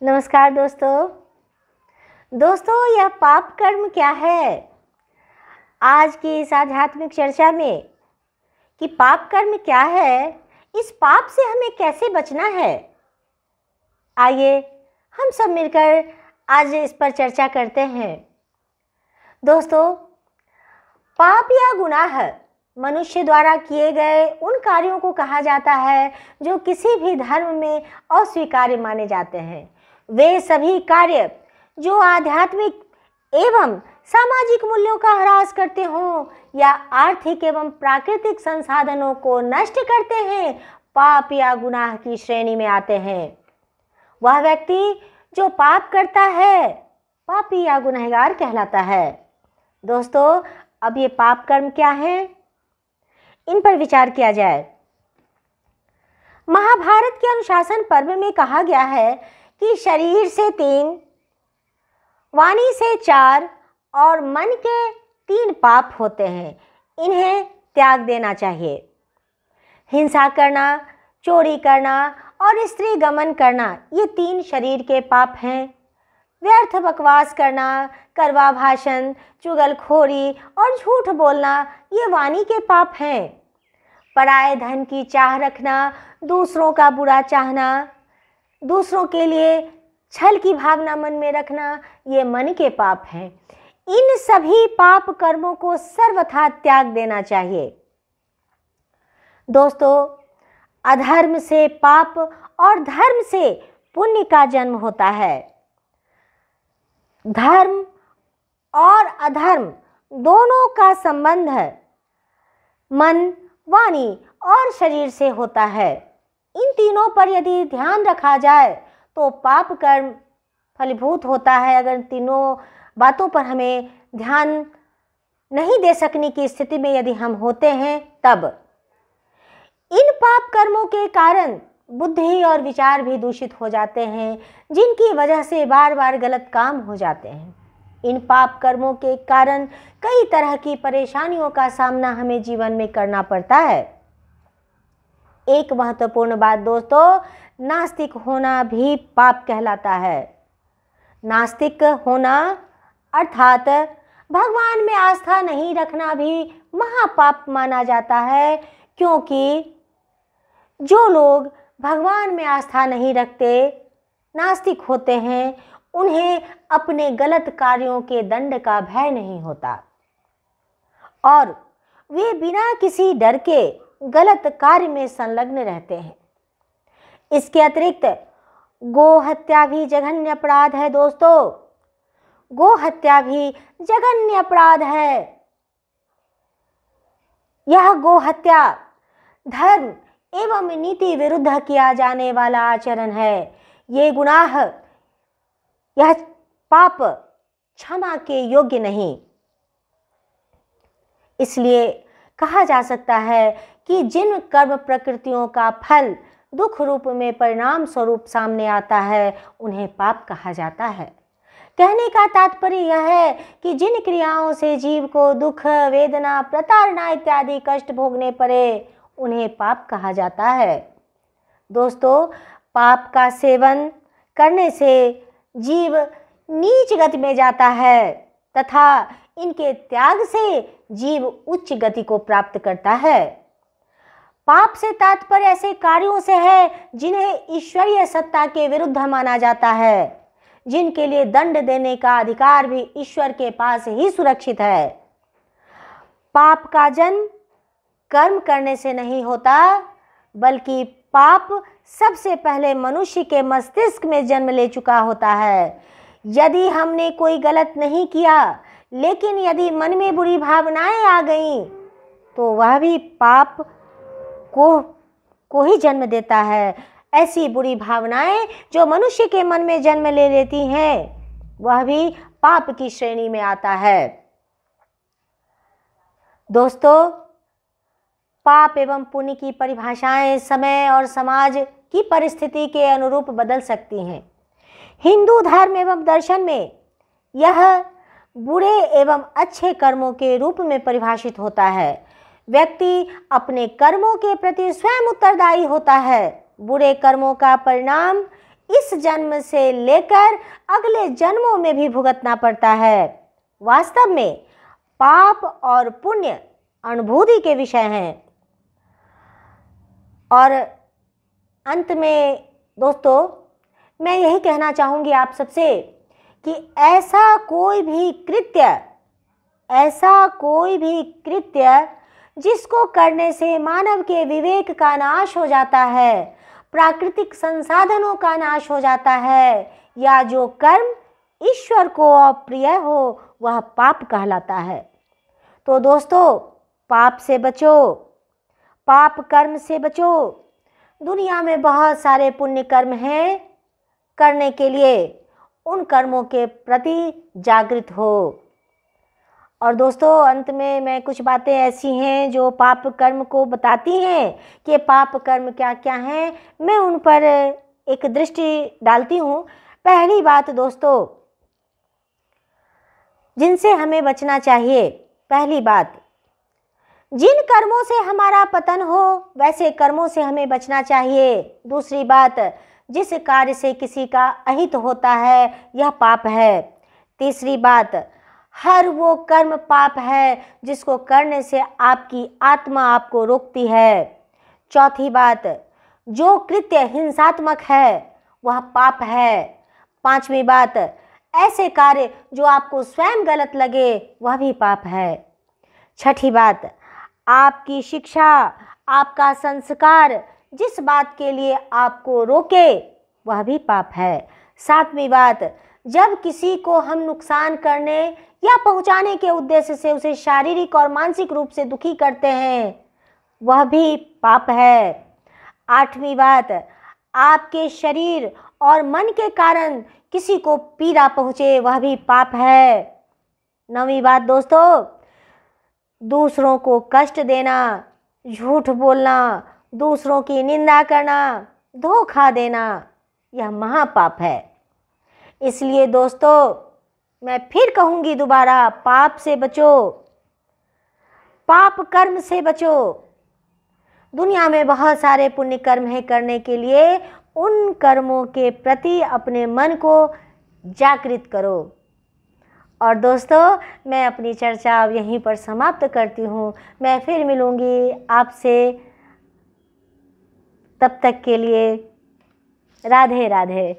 नमस्कार दोस्तों। यह पाप कर्म क्या है? आज की इस आध्यात्मिक चर्चा में कि पाप कर्म क्या है, इस पाप से हमें कैसे बचना है, आइए हम सब मिलकर आज इस पर चर्चा करते हैं। दोस्तों, पाप या गुनाह मनुष्य द्वारा किए गए उन कार्यों को कहा जाता है जो किसी भी धर्म में अस्वीकार्य माने जाते हैं। वे सभी कार्य जो आध्यात्मिक एवं सामाजिक मूल्यों का ह्रास करते हों या आर्थिक एवं प्राकृतिक संसाधनों को नष्ट करते हैं, पाप या गुनाह की श्रेणी में आते हैं। वह व्यक्ति जो पाप करता है पापी या गुनहगार कहलाता है। दोस्तों, अब ये पाप कर्म क्या है, इन पर विचार किया जाए। महाभारत के अनुशासन पर्व में कहा गया है कि शरीर से 3, वाणी से 4 और मन के 3 पाप होते हैं। इन्हें त्याग देना चाहिए। हिंसा करना, चोरी करना और स्त्री गमन करना, ये 3 शरीर के पाप हैं। व्यर्थ बकवास करना, कड़वा भाषण, चुगलखोरी और झूठ बोलना, ये वाणी के पाप हैं। पराये धन की चाह रखना, दूसरों का बुरा चाहना, दूसरों के लिए छल की भावना मन में रखना, ये मन के पाप हैं। इन सभी पाप कर्मों को सर्वथा त्याग देना चाहिए। दोस्तों, अधर्म से पाप और धर्म से पुण्य का जन्म होता है। धर्म और अधर्म दोनों का संबंध मन, वाणी और शरीर से होता है। इन तीनों पर यदि ध्यान रखा जाए तो पाप कर्म फलीभूत होता है। अगर तीनों बातों पर हमें ध्यान नहीं दे सकने की स्थिति में यदि हम होते हैं, तब इन पाप कर्मों के कारण बुद्धि और विचार भी दूषित हो जाते हैं, जिनकी वजह से बार बार गलत काम हो जाते हैं। इन पाप कर्मों के कारण कई तरह की परेशानियों का सामना हमें जीवन में करना पड़ता है। एक महत्वपूर्ण बात दोस्तों, नास्तिक होना भी पाप कहलाता है। नास्तिक होना अर्थात भगवान में आस्था नहीं रखना भी महापाप माना जाता है, क्योंकि जो लोग भगवान में आस्था नहीं रखते, नास्तिक होते हैं, उन्हें अपने गलत कार्यों के दंड का भय नहीं होता और वे बिना किसी डर के गलत कार्य में संलग्न रहते हैं। इसके अतिरिक्त गो हत्या भी जघन्य अपराध है। दोस्तों, गो हत्या भी जघन्य अपराध है। यह गो हत्या धर्म एवं नीति विरुद्ध किया जाने वाला आचरण है। ये गुनाह, यह पाप क्षमा के योग्य नहीं। इसलिए कहा जा सकता है कि जिन कर्म प्रकृतियों का फल दुख रूप में परिणाम स्वरूप सामने आता है, उन्हें पाप कहा जाता है। कहने का तात्पर्य यह है कि जिन क्रियाओं से जीव को दुख, वेदना, प्रताड़ना इत्यादि कष्ट भोगने पड़े, उन्हें पाप कहा जाता है। दोस्तों, पाप का सेवन करने से जीव नीच गति में जाता है तथा इनके त्याग से जीव उच्च गति को प्राप्त करता है। पाप से तात्पर्य ऐसे कार्यों से है जिन्हें ईश्वरीय सत्ता के विरुद्ध माना जाता है, जिनके लिए दंड देने का अधिकार भी ईश्वर के पास ही सुरक्षित है। पाप का जन्म कर्म करने से नहीं होता, बल्कि पाप सबसे पहले मनुष्य के मस्तिष्क में जन्म ले चुका होता है। यदि हमने कोई गलत नहीं किया, लेकिन यदि मन में बुरी भावनाएं आ गईं, तो वह भी पाप को ही जन्म देता है। ऐसी बुरी भावनाएं जो मनुष्य के मन में जन्म ले लेती हैं, वह भी पाप की श्रेणी में आता है। दोस्तों, पाप एवं पुण्य की परिभाषाएं समय और समाज की परिस्थिति के अनुरूप बदल सकती हैं। हिंदू धर्म एवं दर्शन में यह बुरे एवं अच्छे कर्मों के रूप में परिभाषित होता है। व्यक्ति अपने कर्मों के प्रति स्वयं उत्तरदायी होता है। बुरे कर्मों का परिणाम इस जन्म से लेकर अगले जन्मों में भी भुगतना पड़ता है। वास्तव में पाप और पुण्य अनुभूति के विषय हैं। और अंत में दोस्तों मैं यही कहना चाहूँगी आप सबसे कि ऐसा कोई भी कृत्य जिसको करने से मानव के विवेक का नाश हो जाता है, प्राकृतिक संसाधनों का नाश हो जाता है, या जो कर्म ईश्वर को अप्रिय हो, वह पाप कहलाता है। तो दोस्तों पाप से बचो, पाप कर्म से बचो। दुनिया में बहुत सारे पुण्य कर्म हैं करने के लिए, उन कर्मों के प्रति जागृत हो। और दोस्तों अंत में मैं कुछ बातें ऐसी हैं जो पाप कर्म को बताती हैं कि पाप कर्म क्या क्या हैं, मैं उन पर एक दृष्टि डालती हूँ। पहली बात दोस्तों जिनसे हमें बचना चाहिए, पहली बात, जिन कर्मों से हमारा पतन हो वैसे कर्मों से हमें बचना चाहिए। दूसरी बात, जिस कार्य से किसी का अहित होता है यह पाप है। तीसरी बात, हर वो कर्म पाप है जिसको करने से आपकी आत्मा आपको रोकती है। चौथी बात, जो कृत्य हिंसात्मक है वह पाप है। पांचवी बात, ऐसे कार्य जो आपको स्वयं गलत लगे वह भी पाप है। छठी बात, आपकी शिक्षा, आपका संस्कार जिस बात के लिए आपको रोके वह भी पाप है। सातवीं बात, जब किसी को हम नुकसान करने या पहुंचाने के उद्देश्य से उसे शारीरिक और मानसिक रूप से दुखी करते हैं वह भी पाप है। आठवीं बात, आपके शरीर और मन के कारण किसी को पीड़ा पहुंचे वह भी पाप है। नवीं बात दोस्तों, दूसरों को कष्ट देना, झूठ बोलना, दूसरों की निंदा करना, धोखा देना, यह महापाप है। इसलिए दोस्तों मैं फिर कहूँगी दोबारा, पाप से बचो, पाप कर्म से बचो। दुनिया में बहुत सारे पुण्य कर्म हैं करने के लिए, उन कर्मों के प्रति अपने मन को जागृत करो। और दोस्तों मैं अपनी चर्चा अब यहीं पर समाप्त करती हूँ। मैं फिर मिलूँगी आपसे, तब तक के लिए राधे राधे।